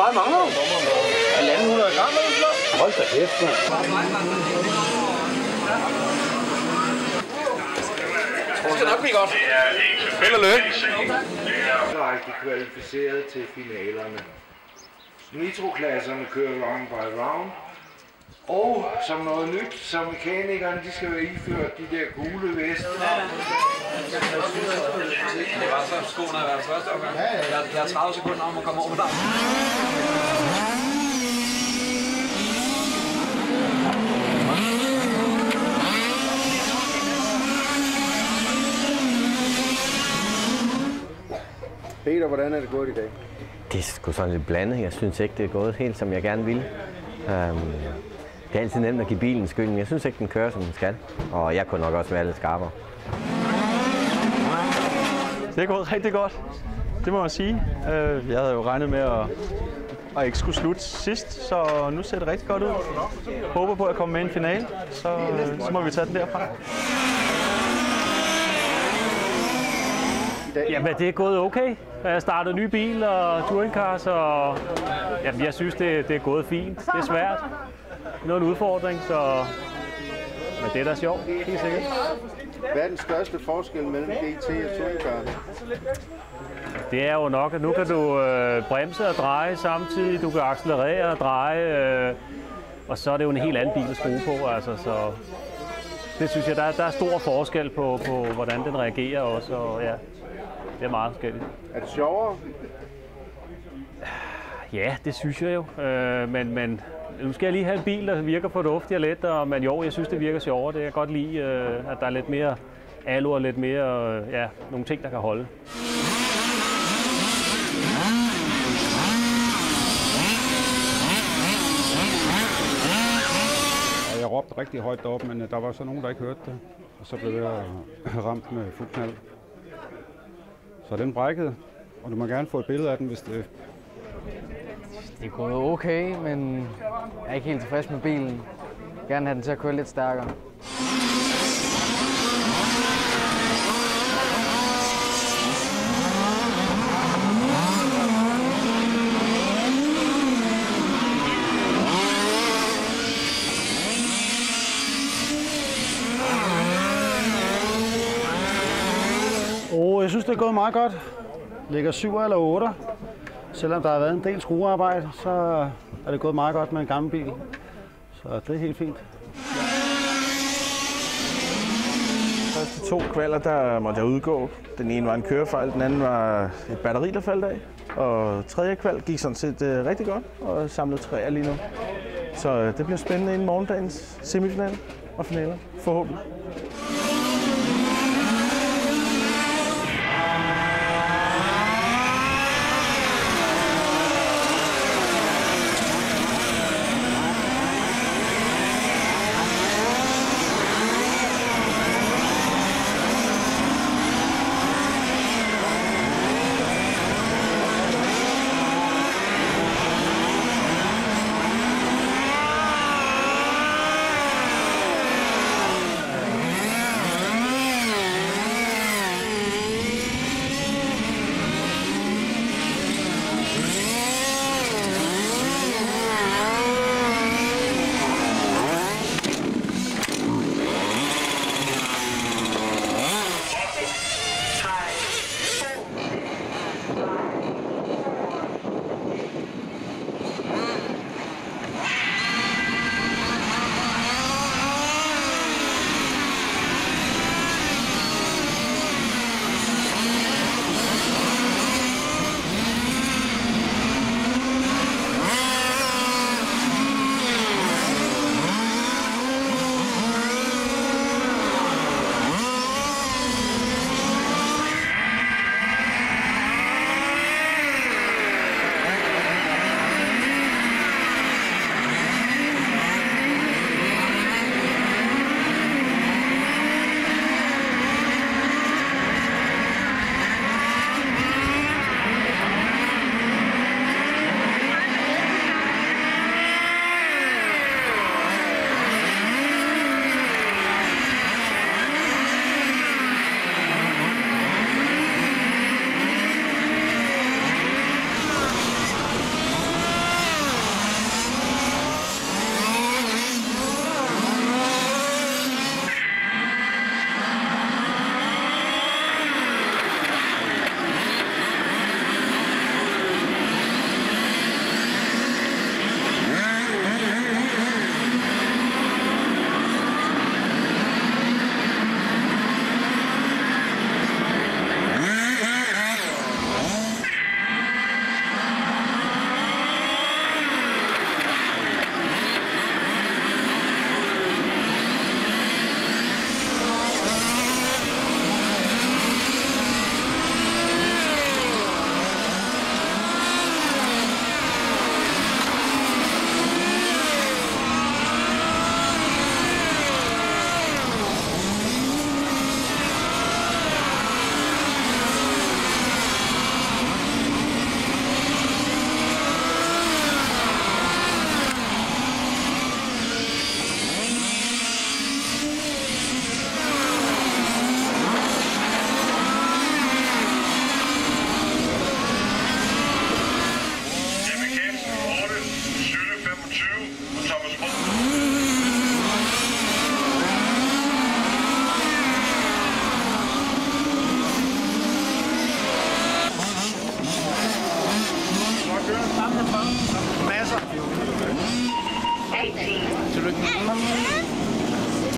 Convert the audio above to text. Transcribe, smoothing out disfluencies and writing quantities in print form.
meget mangler du? 1.500 gram eller sådan. Hold da kæft, mand. Det skal nok blive godt. Held og lykke. Direkte kvalificeret til finalerne. Nitroklasserne kører round by round. Og som noget nyt, så mekanikerne de skal være iført de der gule veste. Det var så skoene af første omgang. Der er 30 sekunder om at komme over på dig. Peter, hvordan er det gået i dag? Det er sgu sådan lidt blandet. Jeg synes ikke, det er gået helt, som jeg gerne ville. Det er altid nemt at give bilen skylden, men jeg synes ikke, den kører, som den skal. Og jeg kunne nok også være lidt skarpere. Det er gået rigtig godt. Det må man sige. Jeg havde jo regnet med at ikke skulle slutte sidst, så nu ser det rigtig godt ud. Håber på at komme med i en finale, så må vi tage den derfra. Jamen, det er gået okay. Jeg startede en ny bil og touringcars, og jamen, jeg synes, det er gået fint. Det er svært. Det er en udfordring, så men det er da sjovt, helt sikkert. Hvad er den største forskel mellem GT og touringcar? Det er jo nok, at nu kan du bremse og dreje samtidig, du kan accelerere og dreje, og så er det jo en helt anden bil at skrue på. Altså, så det synes jeg, der er stor forskel på hvordan den reagerer også, og ja, det er meget forskelligt. Er det sjovere? Ja, det synes jeg jo, men nu skal jeg lige have en bil, der virker fornuftig og let, men jo, jeg synes, det virker sjovere. Det kan jeg godt lide, at der er lidt mere alu og lidt mere, ja, nogle ting, der kan holde. Jeg råbte rigtig højt deroppe, men der var så nogen, der ikke hørte det. Og så blev jeg ramt med fuld knald. Så den brækkede, og du må gerne få et billede af den, hvis det... Det er gået okay, men jeg er ikke helt tilfreds med bilen. Jeg vil gerne have den til at køre lidt stærkere. Jeg synes, det er gået meget godt. Ligger 7 eller 8. Selvom der har været en del skruearbejde, så er det gået meget godt med en gammel bil. Så det er helt fint. De første 2 kvaler, der måtte jeg udgå. Den ene var en kørefejl, den anden var et batteri, der faldt af. Og tredje kval gik sådan set rigtig godt og samlede 3 lige nu. Så det bliver spændende inden morgendagens semifinale og finaler, forhåbentlig.